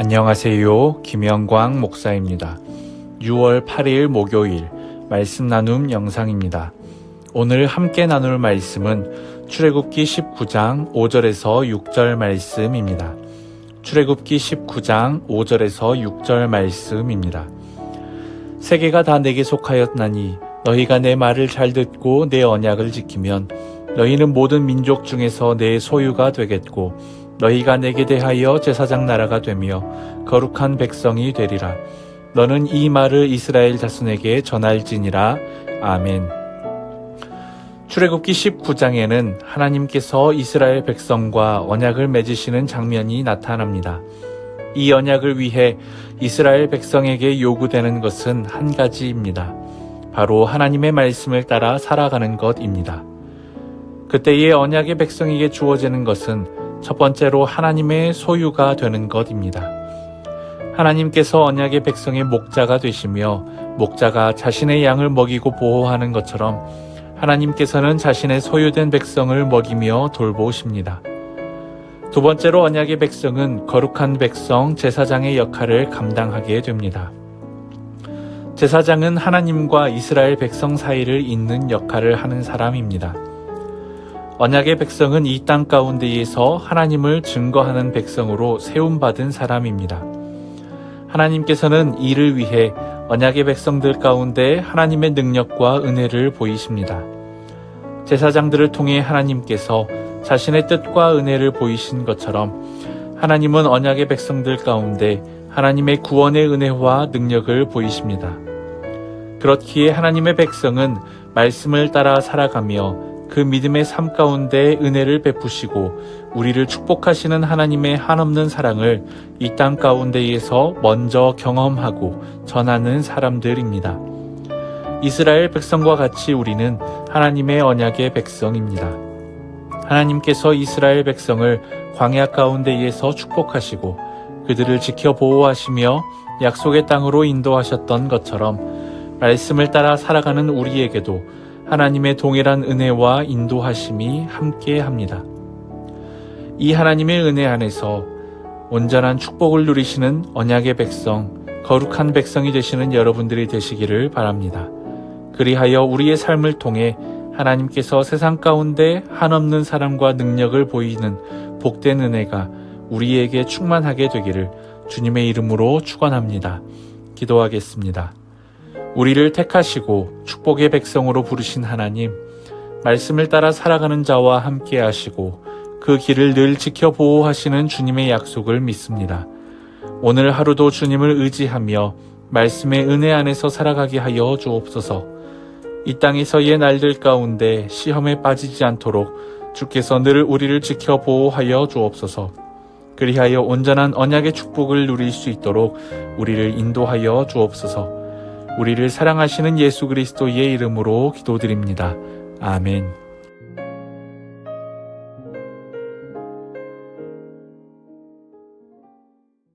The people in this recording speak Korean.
안녕하세요. 김영광 목사입니다. 6월 8일 목요일 말씀 나눔 영상입니다. 오늘 함께 나눌 말씀은 출애굽기 19장 5절에서 6절 말씀입니다. 출애굽기 19장 5절에서 6절 말씀입니다. 세계가 다 내게 속하였나니 너희가 내 말을 잘 듣고 내 언약을 지키면 너희는 모든 민족 중에서 내 소유가 되겠고 너희가 내게 대하여 제사장 나라가 되며 거룩한 백성이 되리라. 너는 이 말을 이스라엘 자손에게 전할지니라. 아멘. 출애굽기 19장에는 하나님께서 이스라엘 백성과 언약을 맺으시는 장면이 나타납니다. 이 언약을 위해 이스라엘 백성에게 요구되는 것은 한 가지입니다. 바로 하나님의 말씀을 따라 살아가는 것입니다. 그때의 언약의 백성에게 주어지는 것은 첫 번째로 하나님의 소유가 되는 것입니다. 하나님께서 언약의 백성의 목자가 되시며 목자가 자신의 양을 먹이고 보호하는 것처럼 하나님께서는 자신의 소유된 백성을 먹이며 돌보십니다. 두 번째로 언약의 백성은 거룩한 백성 제사장의 역할을 감당하게 됩니다. 제사장은 하나님과 이스라엘 백성 사이를 잇는 역할을 하는 사람입니다. 언약의 백성은 이 땅 가운데에서 하나님을 증거하는 백성으로 세움받은 사람입니다. 하나님께서는 이를 위해 언약의 백성들 가운데 하나님의 능력과 은혜를 보이십니다. 제사장들을 통해 하나님께서 자신의 뜻과 은혜를 보이신 것처럼 하나님은 언약의 백성들 가운데 하나님의 구원의 은혜와 능력을 보이십니다. 그렇기에 하나님의 백성은 말씀을 따라 살아가며 그 믿음의 삶 가운데 은혜를 베푸시고 우리를 축복하시는 하나님의 한없는 사랑을 이 땅 가운데에서 먼저 경험하고 전하는 사람들입니다. 이스라엘 백성과 같이 우리는 하나님의 언약의 백성입니다. 하나님께서 이스라엘 백성을 광야 가운데에서 축복하시고 그들을 지켜 보호하시며 약속의 땅으로 인도하셨던 것처럼 말씀을 따라 살아가는 우리에게도 하나님의 동일한 은혜와 인도하심이 함께합니다. 이 하나님의 은혜 안에서 온전한 축복을 누리시는 언약의 백성, 거룩한 백성이 되시는 여러분들이 되시기를 바랍니다. 그리하여 우리의 삶을 통해 하나님께서 세상 가운데 한없는 사랑과 능력을 보이는 복된 은혜가 우리에게 충만하게 되기를 주님의 이름으로 축원합니다. 기도하겠습니다. 우리를 택하시고 축복의 백성으로 부르신 하나님, 말씀을 따라 살아가는 자와 함께 하시고 그 길을 늘 지켜 보호하시는 주님의 약속을 믿습니다. 오늘 하루도 주님을 의지하며 말씀의 은혜 안에서 살아가게 하여 주옵소서. 이 땅에서의 날들 가운데 시험에 빠지지 않도록 주께서 늘 우리를 지켜 보호하여 주옵소서. 그리하여 온전한 언약의 축복을 누릴 수 있도록 우리를 인도하여 주옵소서. 우리를 사랑하시는 예수 그리스도의 이름으로 기도드립니다. 아멘.